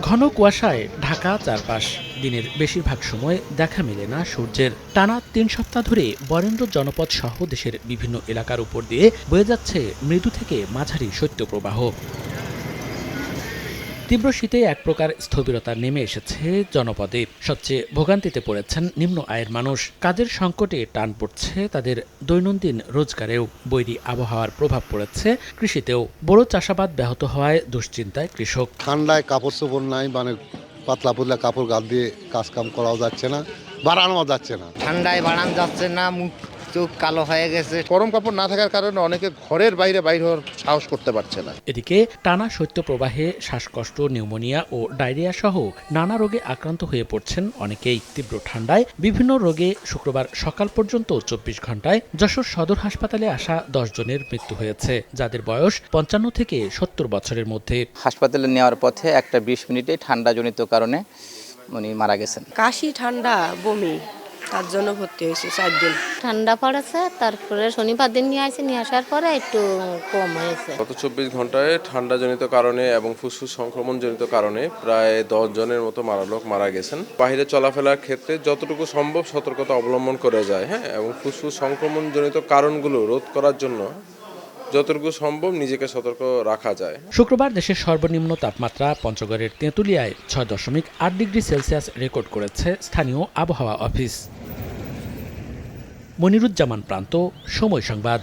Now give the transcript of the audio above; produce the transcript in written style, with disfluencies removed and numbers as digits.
ঘন কুয়াশায় ঢাকা চারপাশ। দিনের বেশিরভাগ সময় দেখা মেলে না সূর্যের। টানা ৩ সপ্তাহ ধরে বরেন্দ্র জনপদ সহ দেশের বিভিন্ন এলাকার উপর দিয়ে বয়ে যাচ্ছে মৃদু থেকে মাঝারি শৈত্যপ্রবাহ। তীব্র শীতে এক প্রকার স্থবিরতা নেমে এসেছে জনপদে। সবচেয়ে ভোগান্তিতে পড়েছেন নিম্ন আয়ের মানুষ। কাজের সংকটে টান পড়ছে তাদের দৈনন্দিন রোজগারেও। বৈরী আবহাওয়ার প্রভাব পড়েছে কৃষিতেও। বড় চাষাবাদ ব্যাহত হওয়ায় দুশ্চিন্তায় কৃষক। ঠান্ডায় কাপড় চোপড় নাই, পাতলা পাতলা কাপড় গাদ দিয়ে কাজ কাম করাও যাচ্ছে না, বাড়ানো যাচ্ছে না। ঠান্ডায় বাড়ানো যাচ্ছে না, মুখ চোখ কালো হয়ে গেছে। গরম কাপড় না থাকার কারণে অনেকে ঘরের বাইরে হওয়ার সাহস করতে পারছে না। এদিকে টানা শৈত্যপ্রবাহে শ্বাসকষ্ট, নিউমোনিয়া ও ডায়রিয়া সহ নানা রোগে আক্রান্ত হয়ে পড়ছেন অনেকেই। তীব্র ঠান্ডায় বিভিন্ন রোগে শুক্রবার সকাল পর্যন্ত ২৪ ঘন্টায় যশোর সদর হাসপাতালে আসা ১০ জনের মৃত্যু হয়েছে, যাদের বয়স ৫৫ থেকে ৭০ বছরের মধ্যে। হাসপাতালে নেওয়ার পথে একটা ২০ মিনিটে ঠান্ডাজনিত কারণে উনি মারা গেছেন। কাশি, ঠান্ডা, বমি, তার জন্য ভর্তি হয়েছে ৪ দিন। ঠান্ডা পড়েছে, তারপরে শনিবার দিন নিয়ে আসার পরে একটু কম হয়েছে। গত ২৪ ঘন্টায় ঠান্ডাজনিত কারণে এবং ফুসফুস সংক্রমণজনিত কারণে প্রায় ১০ জনের মতো লোক মারা গেছেন। বাইরে চলাফেরার ক্ষেত্রে যতটুকু সম্ভব সতর্কতা অবলম্বন করে যায়, এবং ফুসফুস সংক্রমণজনিত কারণগুলো রোধ করার জন্য যতটুকু সম্ভব নিজেকে সতর্ক রাখা যায়। শুক্রবার দেশের সর্বনিম্ন তাপমাত্রা পঞ্চগড়ের তেঁতুলিয়ায় ৬.৮ ডিগ্রি সেলসিয়াস রেকর্ড করেছে স্থানীয় আবহাওয়া অফিস। মনিরুজ্জামান প্রান্ত, সময় সংবাদ।